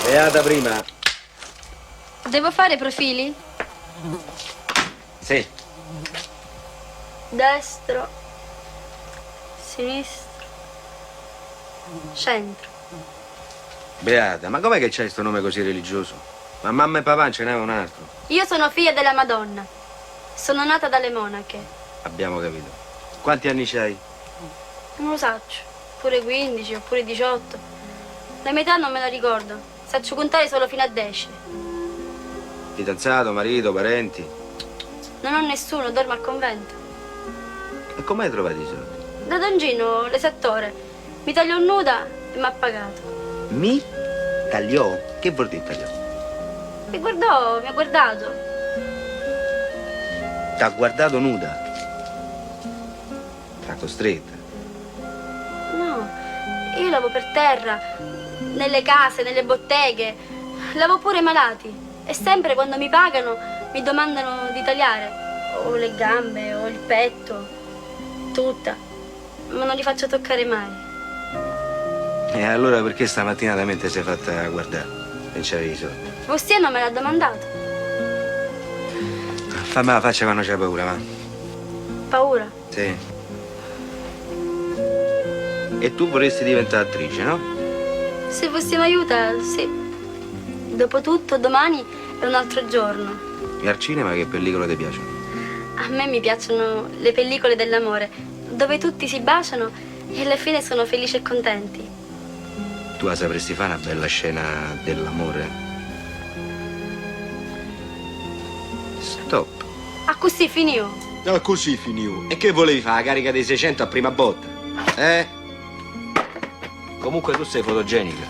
Beata prima. Devo fare profili? Sì. Destro, sinistro, centro. Beata, ma com'è che c'hai sto nome così religioso? Ma mamma e papà non ce n'è un altro. Io sono figlia della Madonna. Sono nata dalle monache. Abbiamo capito. Quanti anni c'hai? Non lo saccio. Pure 15 oppure 18. La metà non me la ricordo. Saccio contare solo fino a 10. Fidanzato, marito, parenti? Non ho nessuno, dormo al convento. E come hai trovato i soldi? Da Don Gino, l'esattore, mi tagliò nuda e mi ha pagato. Mi tagliò? Che vuol dire tagliò? Mi guardò, mi ha guardato. T'ha guardato nuda? T'ha costretta? No, io lavo per terra, nelle case, nelle botteghe. Lavo pure i malati. E sempre quando mi pagano mi domandano di tagliare. O le gambe, o il petto. Tutta. Ma non li faccio toccare mai. E allora perché stamattina da me ti sei fatta guardare? Non c'avevi i soldi? Vostino me l'ha domandato. Fammi la faccia quando c'hai paura, va? Paura. Sì. E tu vorresti diventare attrice, no? Se Vostino aiuta, sì. Dopotutto domani è un altro giorno. E al cinema che pellicole ti piacciono? A me mi piacciono le pellicole dell'amore, dove tutti si baciano e alla fine sono felici e contenti. Tu la sapresti fare una bella scena dell'amore? Stop. Ah, così finio. No, così finivo. E che volevi fare? La carica dei 600 a prima botta? Comunque tu sei fotogenica.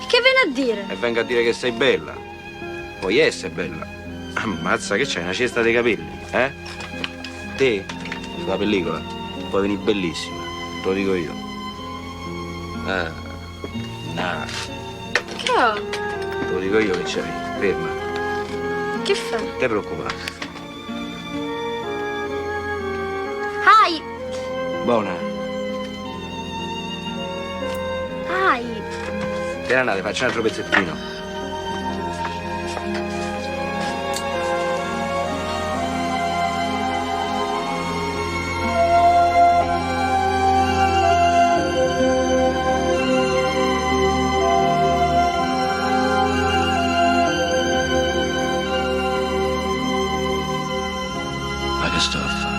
Che viene a dire? E venga a dire che sei bella. Poi essere bella. Ammazza che c'hai una cesta dei capelli, eh? Te, sulla pellicola, puoi venire bellissima. Te lo dico io. Ah, no. Che ho? Te lo dico io che c'hai. Ferma. Che fai? Non ti preoccupare. Ai! Buona. Ai! Te ne andate, faccio un altro pezzettino. Ma che sto a fare?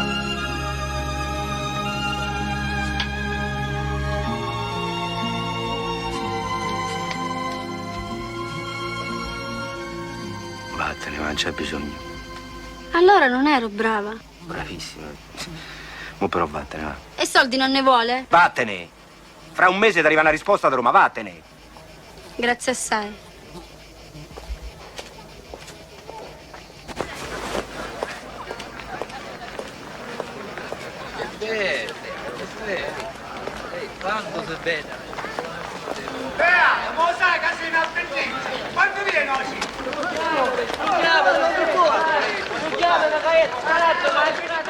Vattene, ma non c'è bisogno. Allora non ero brava. Bravissima. Mo però vattene, va. E soldi non ne vuole? Vattene! Fra un mese ti arriva una risposta da Roma, vattene! Grazie assai. Quando si vede? Ma sai che sei una bellezza? Quando viene oggi? Non chiama, non chiama, non chiama,